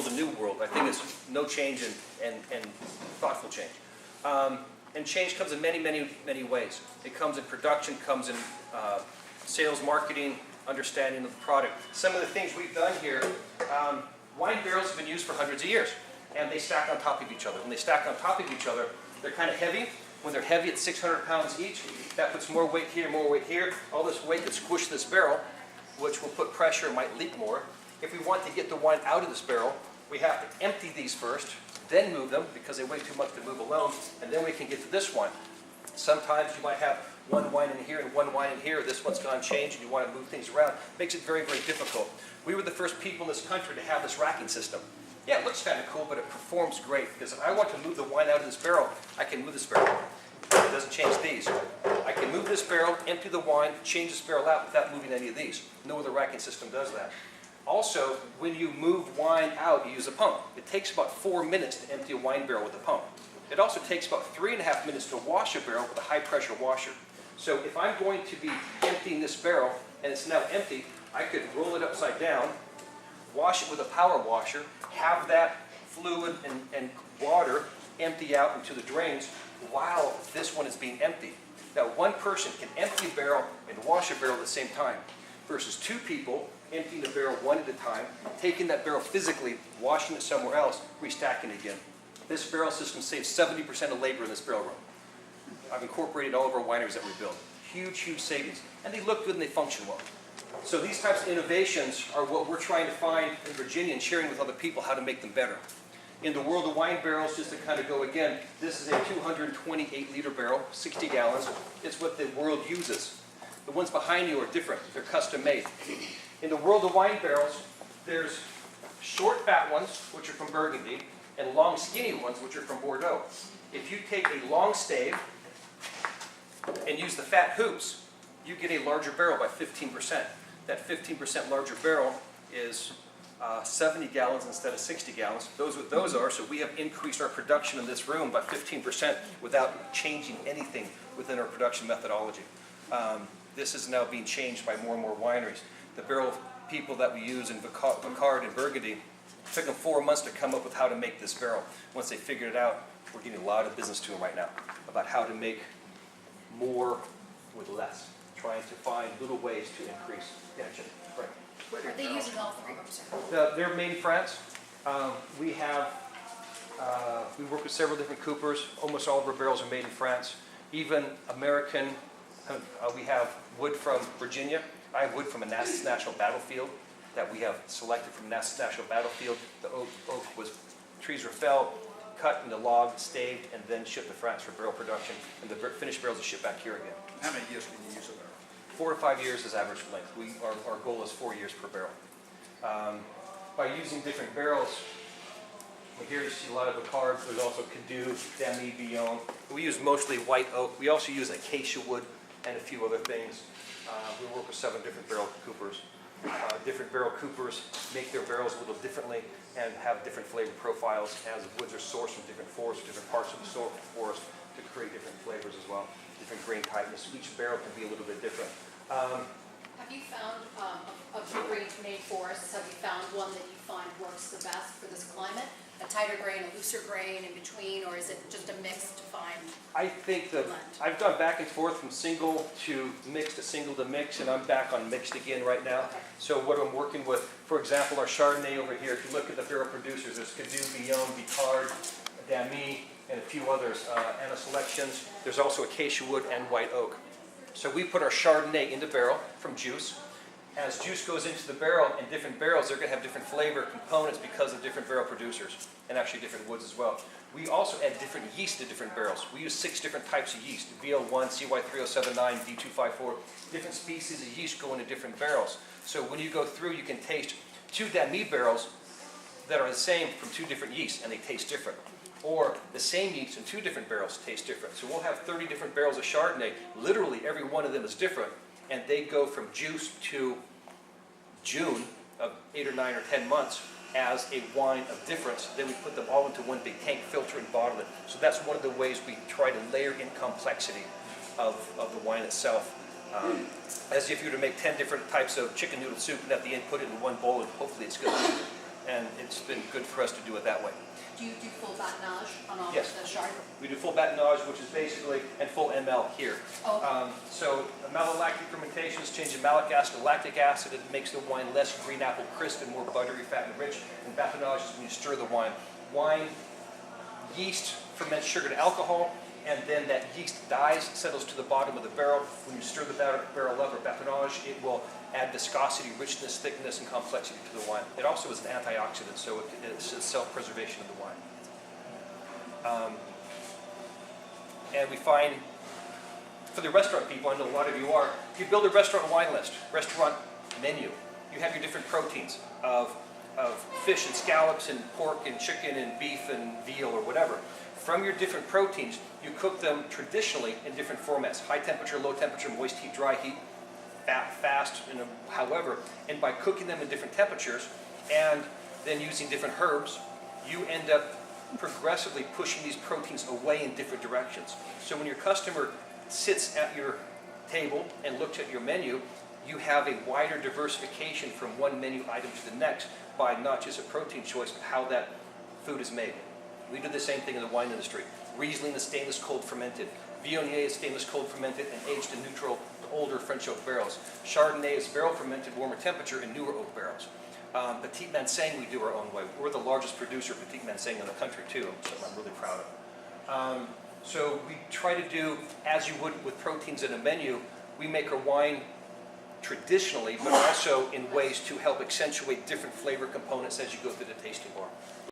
world a new world. I think it's no change and thoughtful change. And change comes in many, many, many ways. It comes in production, comes in sales, marketing, understanding of the product. Some of the things we've done here, wine barrels have been used for hundreds of years, and they stack on top of each other. When they stack on top of each other, they're kind of heavy. When they're heavy at 600 pounds each, that puts more weight here, more weight here. All this weight gets squished in this barrel, which will put pressure and might leak more. If we want to get the wine out of this barrel, we have to empty these first, then move them, because they weigh too much to move alone, and then we can get to this one. Sometimes you might have one wine in here and one wine in here. This one's gone change, and you want to move things around. Makes it very, very difficult. We were the first people in this country to have this racking system. Yeah, it looks kind of cool, but it performs great, because if I want to move the wine out of this barrel, I can move this barrel. It doesn't change these. I can move this barrel, empty the wine, change this barrel out without moving any of these. No other racking system does that. Also, when you move wine out, you use a pump. It takes about 4 minutes to empty a wine barrel with a pump. It also takes about 3.5 minutes to wash a barrel with a high pressure washer. So if I'm going to be emptying this barrel and it's now empty, I could roll it upside down, wash it with a power washer, have that fluid and water empty out into the drains while this one is being emptied. Now, one person can empty a barrel and wash a barrel at the same time, versus two people emptying the barrel one at a time, taking that barrel physically, washing it somewhere else, restacking it again. This barrel system saves 70% of labor in this barrel room. I've incorporated all of our wineries that we build. Huge, huge savings. And they look good and they function well. So these types of innovations are what we're trying to find in Virginia and sharing with other people how to make them better. In the world of wine barrels, just to kind of go again, this is a 228-liter barrel, 60 gallons. It's what the world uses. The ones behind you are different. They're custom made. In the world of wine barrels, there's short, fat ones, which are from Burgundy, and long, skinny ones, which are from Bordeaux. If you take a long stave and use the fat hoops, you get a larger barrel by 15%. That 15% larger barrel is 70 gallons instead of 60 gallons. Those are what those are, so we have increased our production in this room by 15% without changing anything within our production methodology. This is now being changed by more and more wineries. The barrel people that we use in Vacard and Burgundy, it took them 4 months to come up with how to make this barrel. Once they figured it out, we're getting a lot of business to them right now about how to make more with less, trying to find little ways to increase. Yeah, Jim, right. Are they using all three of them? They're made in France. We work with several different coopers. Almost all of our barrels are made in France. Even American, we have wood from Virginia. I have wood from a national battlefield that we have selected from a national battlefield. The oak was, trees were felled, cut into logs, staved, and then shipped to France for barrel production. And the finished barrels are shipped back here again. How many years can you use a barrel? 4 to 5 years is average length. Our goal is 4 years per barrel. By using different barrels, here you see a lot of Vacard. There's also Cadu, Demi, Billon. We use mostly white oak. We also use acacia wood and a few other things. We work with 7 different barrel coopers. Different barrel coopers make their barrels a little differently and have different flavor profiles as woods are sourced from different forests, different parts of the forest to create different flavors as well. Different grain tightness. Each barrel can be a little bit different. Have you found, of your grain-made forests, have you found one that you find works the best for this climate? A tighter grain, a looser grain in between, or is it just a mix to find? I think that I've gone back and forth from single to mixed to single to mix, and I'm back on mixed again right now. Okay. So what I'm working with, for example, our Chardonnay over here, if you look at the barrel producers, there's Cadu, Billon, Picard, Dami, and a few others, Anna Selections. There's also acacia wood and white oak. So we put our Chardonnay into barrel from juice. As juice goes into the barrel, in different barrels, they're going to have different flavor components because of different barrel producers, and actually different woods as well. We also add different yeast to different barrels. We use 6 different types of yeast, VL1, CY3079, D254. Different species of yeast go into different barrels. So when you go through, you can taste 2 Dami barrels that are the same from 2 different yeasts, and they taste different. Or the same yeast in 2 different barrels taste different. So we'll have 30 different barrels of Chardonnay. Literally every one of them is different, and they go from juice to June of 8 or 9 or 10 months as a wine of difference. Then we put them all into one big tank, filter and bottle it. So that's one of the ways we try to layer in complexity of the wine itself. As if you were to make 10 different types of chicken noodle soup and at the end put it in one bowl and hopefully it's good. and it's been good for us to do it that way. Do you do full batonnage on all Yes. of the chard? We do full batonnage, which is basically, and full ML here. Oh, okay. So malolactic fermentation is changing malic acid to lactic acid. It makes the wine less green apple crisp and more buttery, fat, and rich. And batonnage is when you stir the wine. Wine, yeast ferments sugar to alcohol, and then that yeast dies, settles to the bottom of the barrel. When you stir the barrel up or batonnage, it will add viscosity, richness, thickness, and complexity to the wine. It also is an antioxidant, so it's a self-preservation of the wine. And we find, for the restaurant people, I know a lot of you are, if you build a restaurant wine list, restaurant menu, you have your different proteins of fish and scallops and pork and chicken and beef and veal or whatever. From your different proteins, you cook them traditionally in different formats: high temperature, low temperature, moist heat, dry heat, fast, however. And by cooking them in different temperatures and then using different herbs, you end up progressively pushing these proteins away in different directions. So when your customer sits at your table and looks at your menu, you have a wider diversification from one menu item to the next by not just a protein choice, but how that food is made. We do the same thing in the wine industry. Riesling is stainless cold fermented. Viognier is stainless cold fermented and aged in neutral to older French oak barrels. Chardonnay is barrel fermented, warmer temperature, in newer oak barrels. Petit Manseng we do our own way. We're the largest producer of Petit Manseng in the country too, so I'm really proud of. So we try to do, as you would with proteins in a menu, we make our wine traditionally, but also in ways to help accentuate different flavor components as you go through the tasting bar.